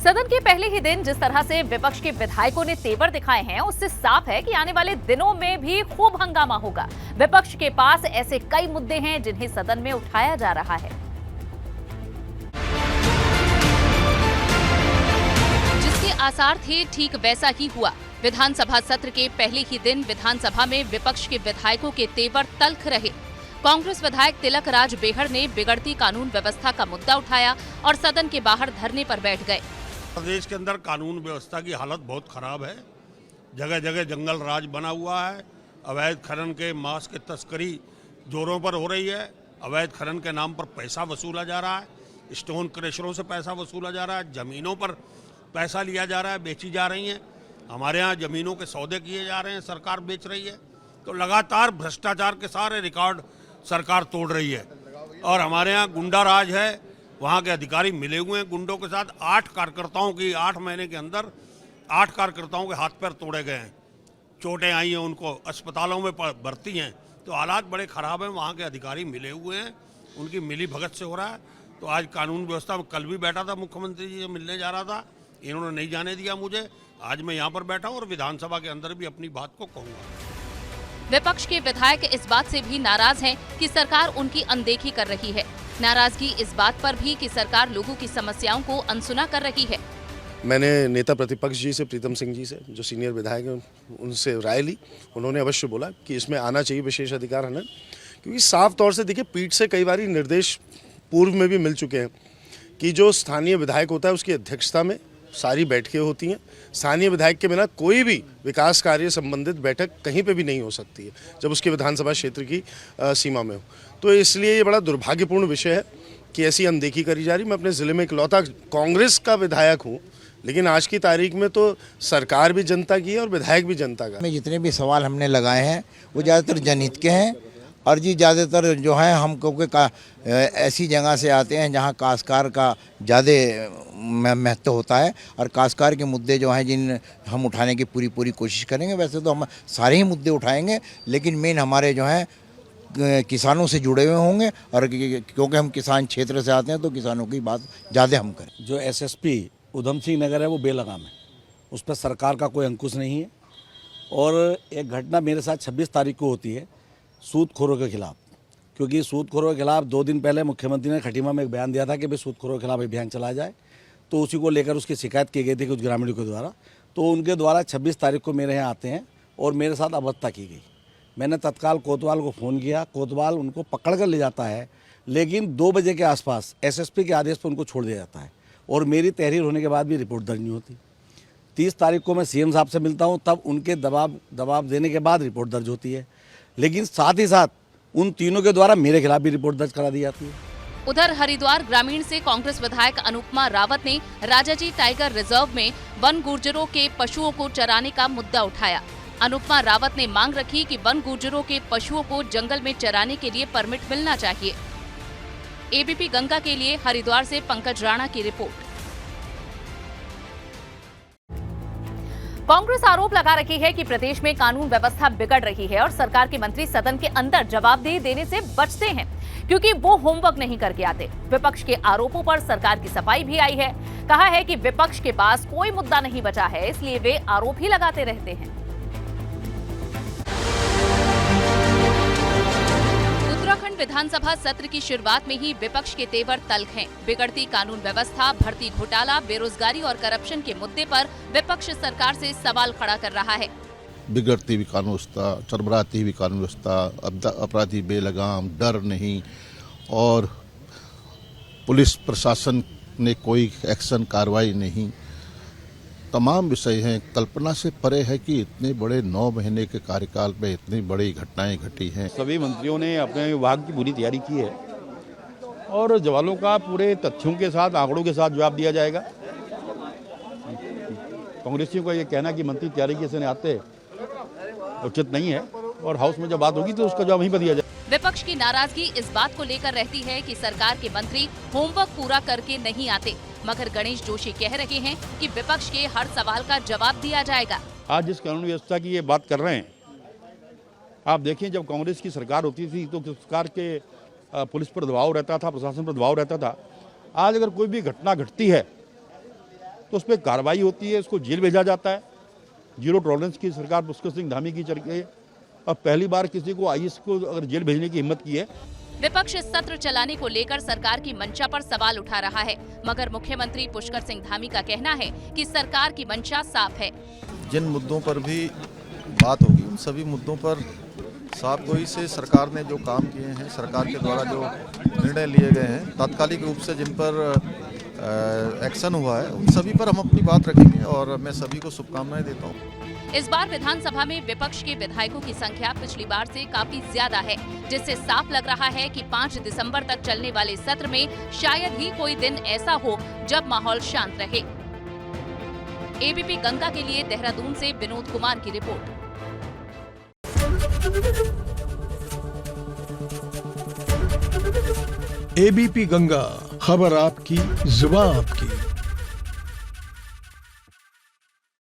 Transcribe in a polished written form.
सदन के पहले ही दिन जिस तरह से विपक्ष के विधायकों ने तेवर दिखाए हैं, उससे साफ है कि आने वाले दिनों में भी खूब हंगामा होगा। विपक्ष के पास ऐसे कई मुद्दे हैं जिन्हें सदन में उठाया जा रहा है। जिसके आसार थे, ठीक वैसा ही हुआ। विधानसभा सत्र के पहले ही दिन विधानसभा में विपक्ष के विधायकों के तेवर तल्ख रहे। कांग्रेस विधायक तिलक राज बेहड़ ने बिगड़ती कानून व्यवस्था का मुद्दा उठाया और सदन के बाहर धरने पर बैठ गए। प्रदेश के अंदर कानून व्यवस्था की हालत बहुत खराब है। जगह जगह जंगल राज बना हुआ है। अवैध खनन के मांस की तस्करी जोरों पर हो रही है। अवैध खनन के नाम पर पैसा वसूला जा रहा है। स्टोन क्रशरों से पैसा वसूला जा रहा है। जमीनों पर पैसा लिया जा रहा है, बेची जा रही हैं। हमारे यहाँ जमीनों के सौदे किए जा रहे हैं, सरकार बेच रही है। तो लगातार भ्रष्टाचार के सारे रिकॉर्ड सरकार तोड़ रही है। और हमारे यहाँ गुंडा राज है। वहाँ के अधिकारी मिले हुए हैं गुंडों के साथ। 8 कार्यकर्ताओं की 8 महीने के अंदर 8 कार्यकर्ताओं के हाथ पैर तोड़े गए हैं। चोटें आई हैं, उनको अस्पतालों में भर्ती हैं। तो हालात बड़े ख़राब हैं। वहाँ के अधिकारी मिले हुए हैं, उनकी मिली भगत से हो रहा है। तो आज कानून व्यवस्था में कल भी बैठा था, मुख्यमंत्री जी से मिलने जा रहा था, इन्होंने नहीं जाने दिया मुझे। आज मैं यहाँ पर बैठा हूँ और विधानसभा के अंदर भी अपनी बात को कहूँगा। विपक्ष के विधायक इस बात से भी नाराज हैं कि सरकार उनकी अनदेखी कर रही है। नाराजगी इस बात पर भी कि सरकार लोगों की समस्याओं को अनसुना कर रही है। मैंने नेता प्रतिपक्ष जी से, प्रीतम सिंह जी से, जो सीनियर विधायक हैं, उनसे राय ली। उन्होंने अवश्य बोला कि इसमें आना चाहिए विशेष अधिकार हनन, क्योंकि साफ तौर से देखिए, पीठ से कई बार निर्देश पूर्व में भी मिल चुके हैं कि जो स्थानीय विधायक होता है उसकी अध्यक्षता में सारी बैठकें होती हैं। स्थानीय विधायक के बिना कोई भी विकास कार्य संबंधित बैठक कहीं पे भी नहीं हो सकती है जब उसके विधानसभा क्षेत्र की सीमा में हो। तो इसलिए ये बड़ा दुर्भाग्यपूर्ण विषय है कि ऐसी अनदेखी करी जा रही। मैं अपने ज़िले में इकलौता कांग्रेस का विधायक हूँ, लेकिन आज की तारीख में तो सरकार भी जनता की है और विधायक भी जनता का। जितने भी सवाल हमने लगाए हैं वो ज़्यादातर जनहित के हैं। और जी ज़्यादातर जो है हम क्योंकि ऐसी जगह से आते हैं जहां काश्तकार का ज़्यादा महत्व होता है और काश्तकार के मुद्दे जो हैं जिन हम उठाने की पूरी कोशिश करेंगे। वैसे तो हम सारे ही मुद्दे उठाएंगे, लेकिन मेन हमारे जो हैं किसानों से जुड़े हुए होंगे और क्योंकि हम किसान क्षेत्र से आते हैं तो किसानों की बात ज़्यादा हम करें। जो एसएसपी उधम सिंह नगर है वो बेलगाम है, उस पर सरकार का कोई अंकुश नहीं है। और एक घटना मेरे साथ 26 तारीख को होती है सूदखोरों के खिलाफ, क्योंकि सूदखोरों के खिलाफ 2 दिन पहले मुख्यमंत्री ने खटीमा में एक बयान दिया था कि भाई सूदखोरों के खिलाफ अभियान चलाया जाए। तो उसी को लेकर उसकी शिकायत की गई थी कुछ ग्रामीणों के द्वारा। तो उनके द्वारा 26 तारीख को मेरे यहाँ आते हैं और मेरे साथ अभद्रता की गई। मैंने तत्काल कोतवाल को फ़ोन किया, कोतवाल उनको पकड़ कर ले जाता है, लेकिन 2 बजे के आसपास एसएसपी के आदेश पर उनको छोड़ दिया जाता है और मेरी तहरीर होने के बाद भी रिपोर्ट दर्ज नहीं होती। 30 तारीख को मैं सीएम साहब से मिलता हूँ, तब उनके दबाव देने के बाद रिपोर्ट दर्ज होती है, लेकिन साथ ही साथ उन तीनों के द्वारा मेरे खिलाफ भी रिपोर्ट दर्ज करा दी जाती है। उधर हरिद्वार ग्रामीण से कांग्रेस विधायक अनुपमा रावत ने राजाजी टाइगर रिजर्व में वन गुर्जरों के पशुओं को चराने का मुद्दा उठाया। अनुपमा रावत ने मांग रखी कि वन गुर्जरों के पशुओं को जंगल में चराने के लिए परमिट मिलना चाहिए। एबीपी गंगा के लिए हरिद्वार से पंकज राणा की रिपोर्ट। कांग्रेस आरोप लगा रही है कि प्रदेश में कानून व्यवस्था बिगड़ रही है और सरकार के मंत्री सदन के अंदर जवाबदेही देने से बचते हैं क्योंकि वो होमवर्क नहीं करके आते। विपक्ष के आरोपों पर सरकार की सफाई भी आई है। कहा है कि विपक्ष के पास कोई मुद्दा नहीं बचा है, इसलिए वे आरोप ही लगाते रहते हैं। उत्तराखंड विधानसभा सत्र की शुरुआत में ही विपक्ष के तेवर तल्ख हैं। बिगड़ती कानून व्यवस्था, भर्ती घोटाला, बेरोजगारी और करप्शन के मुद्दे पर विपक्ष सरकार से सवाल खड़ा कर रहा है। बिगड़ती हुई कानून व्यवस्था, चरमराती हुई कानून व्यवस्था, अपराधी बेलगाम, डर नहीं और पुलिस प्रशासन ने कोई एक्शन कार्रवाई नहीं, तमाम विषय हैं। कल्पना से परे है कि इतने बड़े 9 महीने के कार्यकाल में इतनी बड़ी घटनाएं घटी हैं। सभी मंत्रियों ने अपने विभाग की पूरी तैयारी की है और जवानों का पूरे तथ्यों के साथ, आंकड़ों के साथ जवाब दिया जाएगा। कांग्रेसियों का ये कहना कि मंत्री तैयारी कैसे नहीं आते उचित नहीं है और हाउस में जब बात होगी तो उसका जवाब वहीं पर दिया जाए। विपक्ष की नाराजगी इस बात को लेकर रहती है कि सरकार के मंत्री होमवर्क पूरा करके नहीं आते, मगर गणेश जोशी कह रहे हैं कि विपक्ष के हर सवाल का जवाब दिया जाएगा। आज जिस कानून व्यवस्था की ये बात कर रहे हैं, आप देखिए जब कांग्रेस की सरकार होती थी तो सरकार के पुलिस पर दबाव रहता था, प्रशासन पर दबाव रहता था। आज अगर कोई भी घटना घटती है तो उस पर कार्रवाई होती है, उसको जेल भेजा जाता है। जीरो टॉलरेंस की सरकार पुष्कर सिंह धामी की चल रही है। अब पहली बार किसी को आईएएस को अगर जेल भेजने की हिम्मत की है। विपक्ष इस सत्र चलाने को लेकर सरकार की मंशा पर सवाल उठा रहा है, मगर मुख्यमंत्री पुष्कर सिंह धामी का कहना है कि सरकार की मंशा साफ है। जिन मुद्दों पर भी बात होगी उन सभी मुद्दों पर साफ गोई से सरकार ने जो काम किए हैं, सरकार के द्वारा जो निर्णय लिए गए हैं, तात्कालिक रूप से जिन पर एक्शन हुआ है, उन सभी पर हम अपनी बात रखेंगे और मैं सभी को शुभकामनाएं देता हूं। इस बार विधानसभा में विपक्ष के विधायकों की संख्या पिछली बार से काफी ज्यादा है, जिससे साफ लग रहा है कि 5 दिसंबर तक चलने वाले सत्र में शायद ही कोई दिन ऐसा हो जब माहौल शांत रहे। एबीपी गंगा के लिए देहरादून से विनोद कुमार की रिपोर्ट। एबीपी गंगा, खबर आपकी, जुबान आपकी।